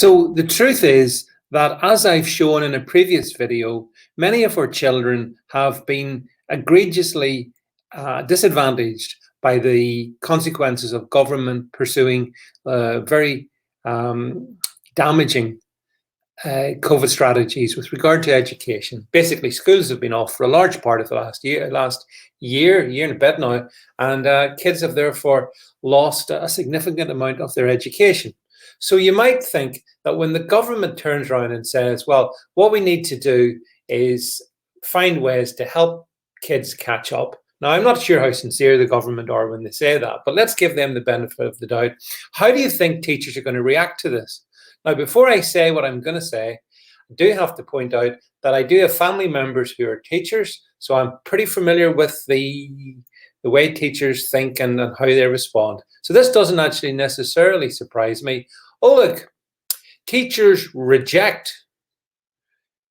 So the truth is that, as I've shown in a previous video, many of our children have been egregiously disadvantaged by the consequences of government pursuing very damaging COVID strategies with regard to education. Basically, schools have been off for a large part of the last year and a bit now, and kids have therefore lost a significant amount of their education. So you might think that when the government turns around and says, well, what we need to do is find ways to help kids catch up. Now, I'm not sure how sincere the government are when they say that, but let's give them the benefit of the doubt. How do you think teachers are going to react to this? Now, before I say what I'm going to say, I do have to point out that I do have family members who are teachers, so I'm pretty familiar with the way teachers think and how they respond. So this doesn't actually necessarily surprise me. Oh, look, teachers reject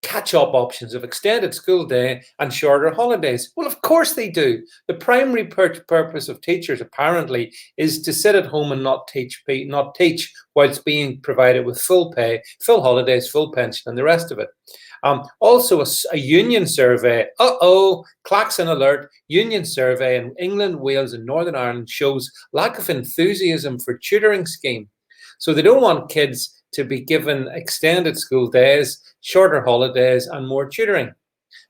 catch-up options of extended school day and shorter holidays. Well, of course they do. The primary purpose of teachers, apparently, is to sit at home and not teach whilst being provided with full pay, full holidays, full pension, and the rest of it. Also, a union survey, klaxon alert, union survey in England, Wales, and Northern Ireland shows lack of enthusiasm for tutoring scheme. So they don't want kids to be given extended school days, shorter holidays, and more tutoring.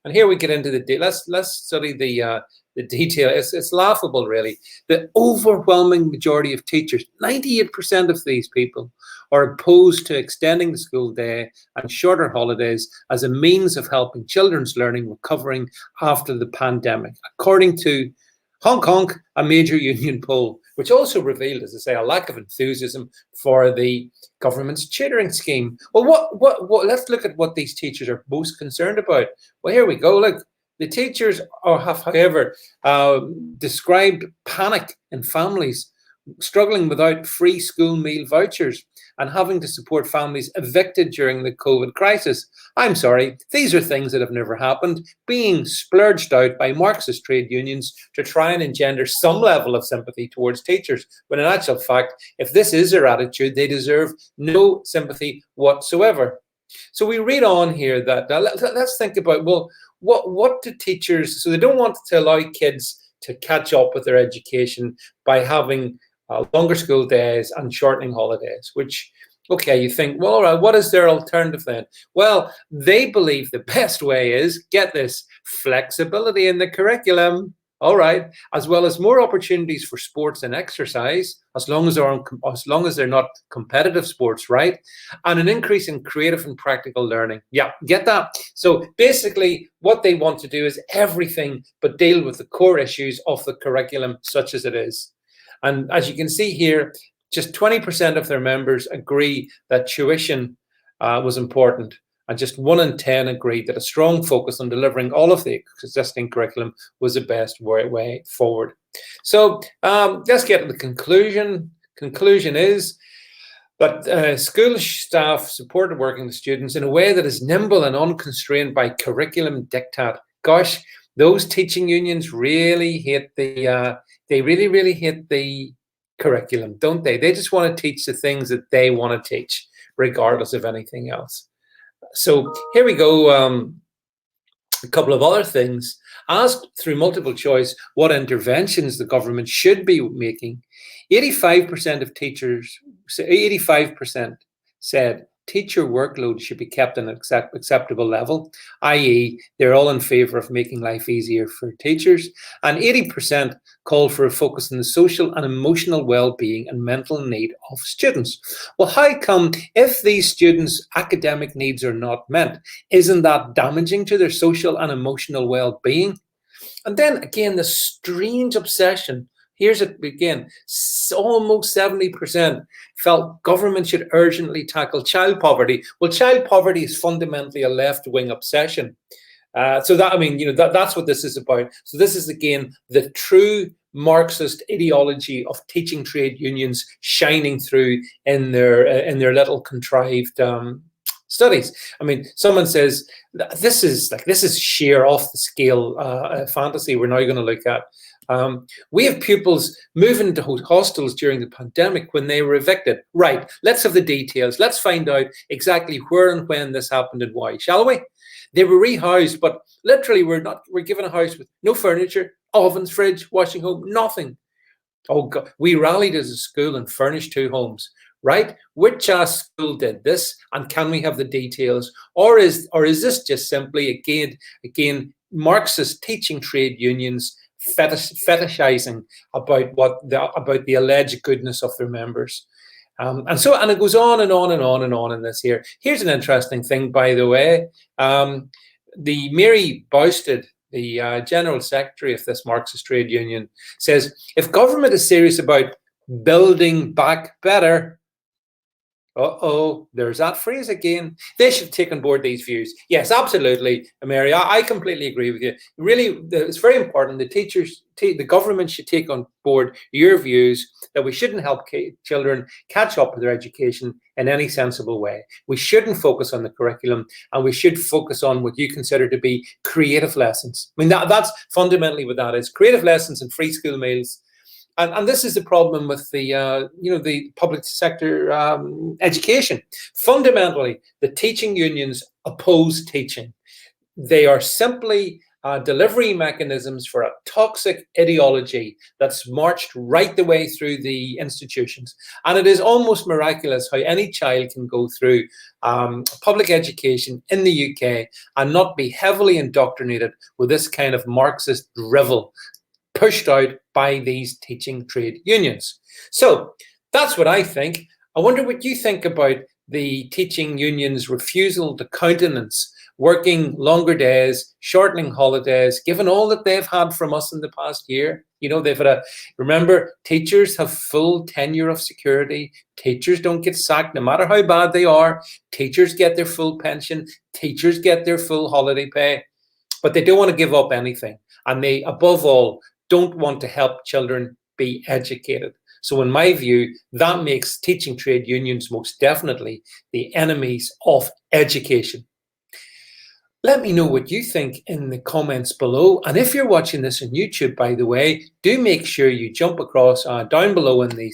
And here we get into the let's study the detail. It's laughable, really. The overwhelming majority of teachers, 98% of these people, are opposed to extending the school day and shorter holidays as a means of helping children's learning recovering after the pandemic, according to Hong Kong, a major union poll, which also revealed, as I say, a lack of enthusiasm for the government's tutoring scheme. Well, what? Let's look at what these teachers are most concerned about. Well, here we go. Look, the teachers have, however, described panic in families struggling without free school meal vouchers and having to support families evicted during the COVID crisis. I'm sorry, these are things that have never happened, being splurged out by Marxist trade unions to try and engender some level of sympathy towards teachers, when in actual fact, if this is their attitude, they deserve no sympathy whatsoever. So we read on here that, let's think about, well, what do teachers, so they don't want to allow kids to catch up with their education by having longer school days and shortening holidays, which, okay, you think, well, all right, what is their alternative then? Well, they believe the best way is, get this, flexibility in the curriculum, all right, as well as more opportunities for sports and exercise, as long as they're not competitive sports, right? And an increase in creative and practical learning. Yeah, get that? So basically, what they want to do is everything but deal with the core issues of the curriculum, such as it is. And as you can see here, just 20% of their members agree that tuition was important, and just 1 in 10 agreed that a strong focus on delivering all of the existing curriculum was the best way forward. So let's get to the conclusion. Conclusion is that school staff supported working with students in a way that is nimble and unconstrained by curriculum diktat. Gosh, those teaching unions really hate they really hate the curriculum, don't they? They just want to teach the things that they want to teach, regardless of anything else. So here we go. A couple of other things. Asked through multiple choice what interventions the government should be making, 85% of teachers, 85% said teacher workload should be kept at an acceptable level, i.e. they're all in favor of making life easier for teachers, and 80% called for a focus on the social and emotional well-being and mental need of students. Well, how come, if these students' academic needs are not met, isn't that damaging to their social and emotional well-being? And then again, the strange obsession. Here's it again. Almost 70% felt government should urgently tackle child poverty. Well, child poverty is fundamentally a left-wing obsession. So that, I mean, that's what this is about. So this is again the true Marxist ideology of teaching trade unions shining through in their little contrived studies. I mean, someone says this is sheer off the scale fantasy we're now going to look at. We have pupils moving to hostels during the pandemic when they were evicted. Right, let's have the details. Let's find out exactly where and when this happened and why, shall we? They were rehoused, but literally we're given a house with no furniture, ovens, fridge, washing home, nothing. Oh God, we rallied as a school and furnished 2 homes. Right? Which school did this, and can we have the details? Or is this just simply again Marxist teaching trade unions fetishizing about the alleged goodness of their members? And it goes on and on and on and on in this here. Here's an interesting thing, by the way. The Mary Bousted, the General Secretary of this Marxist trade union, says, if government is serious about building back better, there's that phrase again. They should take on board these views. Yes, absolutely, Mary. I completely agree with you. Really, it's very important. The government should take on board your views that we shouldn't help children catch up with their education in any sensible way. We shouldn't focus on the curriculum, and we should focus on what you consider to be creative lessons. I mean, that's fundamentally what that is: creative lessons and free school meals. And this is the problem with the public sector education. Fundamentally, the teaching unions oppose teaching. They are simply delivery mechanisms for a toxic ideology that's marched right the way through the institutions. And it is almost miraculous how any child can go through public education in the UK and not be heavily indoctrinated with this kind of Marxist drivel pushed out by these teaching trade unions. So that's what I think. I wonder what you think about the teaching unions' refusal to countenance working longer days, shortening holidays, given all that they've had from us in the past year. They've had remember, teachers have full tenure of security. Teachers don't get sacked no matter how bad they are. Teachers get their full pension. Teachers get their full holiday pay. But they don't want to give up anything. And they, above all, don't want to help children be educated. So in my view, that makes teaching trade unions most definitely the enemies of education. Let me know what you think in the comments below. And if you're watching this on YouTube, by the way, do make sure you jump across down below in the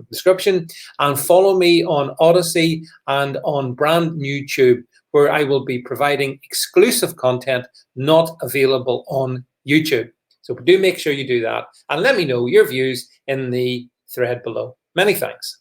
description and follow me on Odyssey and on brand YouTube, where I will be providing exclusive content not available on YouTube. So do make sure you do that, and let me know your views in the thread below. Many thanks.